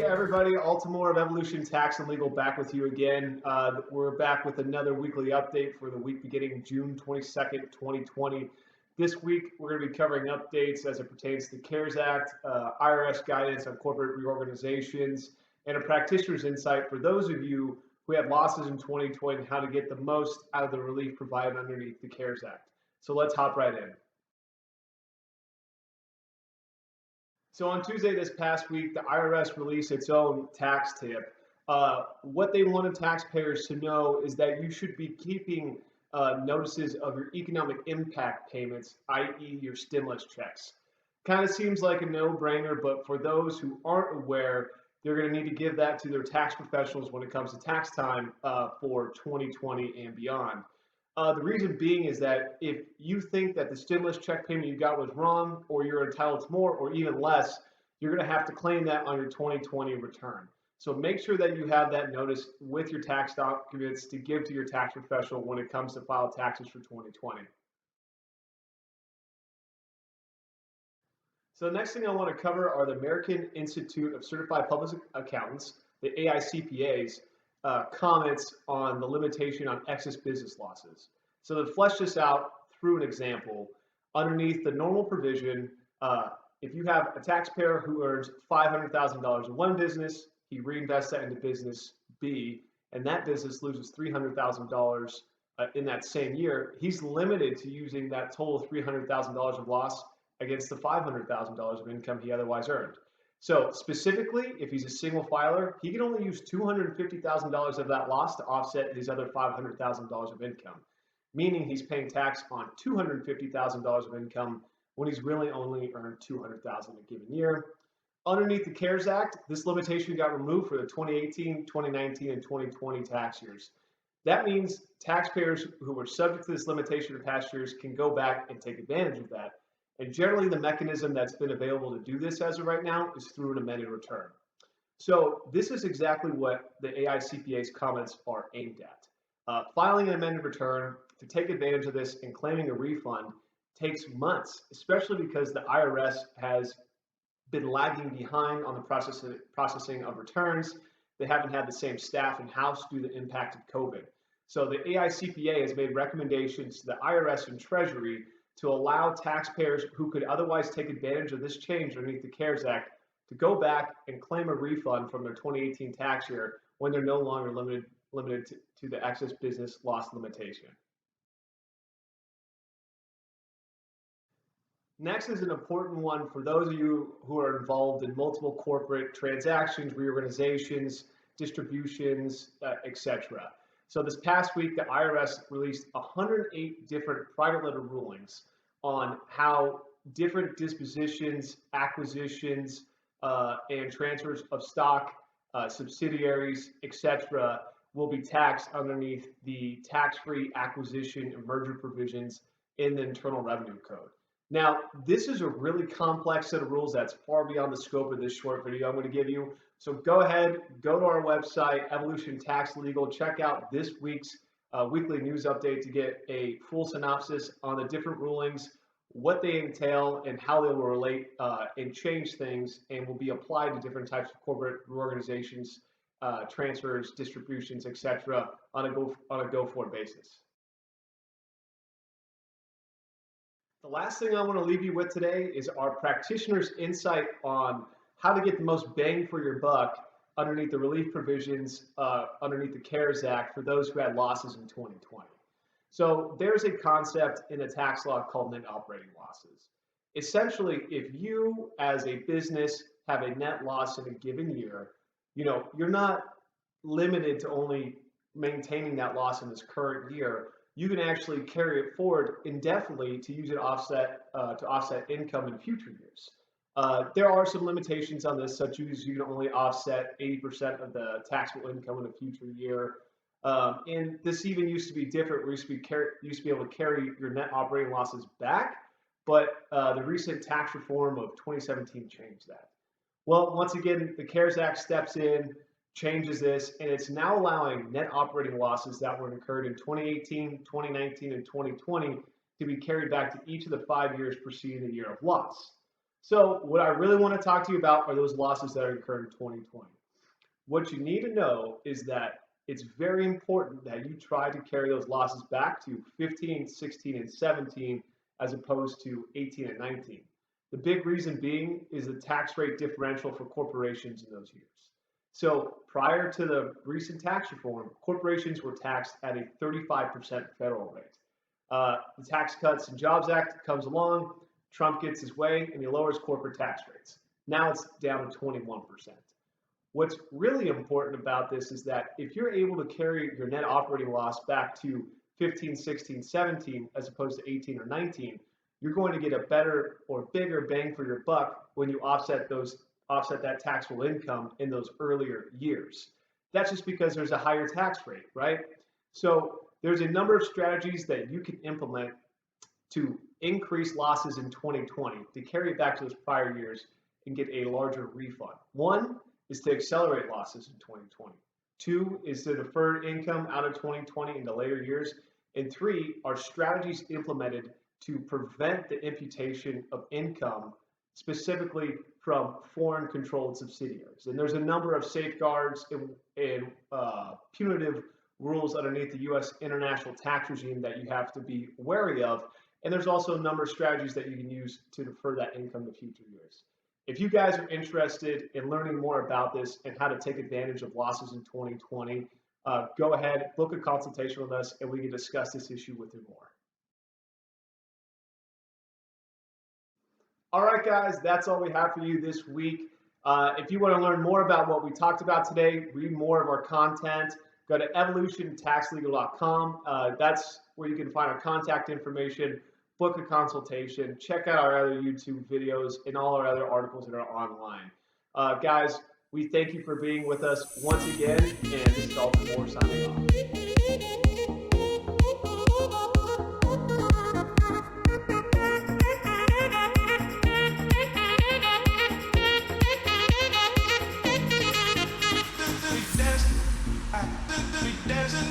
everybody, Alton of Evolution Tax and Legal back with you again. We're back with another weekly update for the week beginning June 22nd, 2020. This week, we're going to be covering updates as it pertains to the CARES Act, IRS guidance on corporate reorganizations, and a practitioner's insight for those of you who had losses in 2020 and how to get the most out of the relief provided underneath the CARES Act. So let's hop right in. So on Tuesday this past week, the IRS released its own tax tip. What they wanted taxpayers to know is that you should be keeping notices of your economic impact payments, i.e. your stimulus checks. Kind of seems like a no-brainer, but for those who aren't aware, they're going to need to give that to their tax professionals when it comes to tax time for 2020 and beyond. The reason being is that if you think that the stimulus check payment you got was wrong, or you're entitled to more, or even less, you're going to have to claim that on your 2020 return. So make sure that you have that notice with your tax documents to give to your tax professional when it comes to file taxes for 2020. So the next thing I want to cover are the American Institute of Certified Public Accountants, the AICPA's, comments on the limitation on excess business losses. So to flesh this out through an example, underneath the normal provision, if you have a taxpayer who earns $500,000 in one business, he reinvests that into business B, and that business loses $300,000 in that same year, he's limited to using that total $300,000 of loss against the $500,000 of income he otherwise earned. So specifically, if he's a single filer, he can only use $250,000 of that loss to offset his other $500,000 of income, meaning he's paying tax on $250,000 of income when he's really only earned $200,000 a given year. Underneath the CARES Act, this limitation got removed for the 2018, 2019, and 2020 tax years. That means taxpayers who were subject to this limitation in past years can go back and take advantage of that. And generally, the mechanism that's been available to do this as of right now is through an amended return. So this is exactly what the AICPA's comments are aimed at. Filing an amended return to take advantage of this and claiming a refund takes months, especially because the IRS has been lagging behind on the processing of returns. They haven't had the same staff in-house due to the impact of COVID. So the AICPA has made recommendations to the IRS and Treasury to allow taxpayers who could otherwise take advantage of this change underneath the CARES Act to go back and claim a refund from their 2018 tax year when they're no longer limited to the excess business loss limitation. Next is an important one for those of you who are involved in multiple corporate transactions, reorganizations, distributions, etc. So this past week, the IRS released 108 different private letter rulings on how different dispositions, acquisitions, and transfers of stock, subsidiaries, etc. will be taxed underneath the tax-free acquisition and merger provisions in the Internal Revenue Code. Now, this is a really complex set of rules that's far beyond the scope of this short video I'm going to give you. So go ahead, go to our website, Evolution Tax Legal, check out this week's weekly news update to get a full synopsis on the different rulings, what they entail, and how they will relate and change things and will be applied to different types of corporate reorganizations, transfers, distributions, etc. on a go-forward basis. The last thing I want to leave you with today is our practitioner's insight on how to get the most bang for your buck underneath the relief provisions underneath the CARES Act for those who had losses in 2020. So there's a concept in the tax law called net operating losses. Essentially, if you as a business have a net loss in a given year, you're not limited to only maintaining that loss in this current year. You can actually carry it forward indefinitely to use it to offset income in future years. There are some limitations on this, such as you can only offset 80% of the taxable income in a future year. And this even used to be different. We used to be able to carry your net operating losses back, but the recent tax reform of 2017 changed that. Well, once again, the CARES Act steps in, changes this, and it's now allowing net operating losses that were incurred in 2018, 2019, and 2020 to be carried back to each of the 5 years preceding the year of loss. So what I really want to talk to you about are those losses that are incurred in 2020. What you need to know is that it's very important that you try to carry those losses back to 15, 16, and 17 as opposed to 18 and 19. The big reason being is the tax rate differential for corporations in those years. So prior to the recent tax reform, corporations were taxed at a 35% federal rate. The Tax Cuts and Jobs Act comes along, Trump gets his way, and he lowers corporate tax rates. Now it's down to 21%. What's really important about this is that if you're able to carry your net operating loss back to 15, 16, 17, as opposed to 18 or 19, you're going to get a better or bigger bang for your buck when you offset that taxable income in those earlier years. That's just because there's a higher tax rate, right? So there's a number of strategies that you can implement to increase losses in 2020 to carry it back to those prior years and get a larger refund. One is to accelerate losses in 2020. Two is to defer income out of 2020 into later years. And three are strategies implemented to prevent the imputation of income, specifically from foreign controlled subsidiaries. And there's a number of safeguards and punitive rules underneath the U.S. international tax regime that you have to be wary of. And there's also a number of strategies that you can use to defer that income to future years. If you guys are interested in learning more about this and how to take advantage of losses in 2020, go ahead, book a consultation with us, and we can discuss this issue with you more. All right, guys, that's all we have for you this week. If you want to learn more about what we talked about today, read more of our content, go to evolutiontaxlegal.com. That's where you can find our contact information, book a consultation, check out our other YouTube videos, and all our other articles that are online. Guys, we thank you for being with us once again, and this is Alton signing off. We dancing,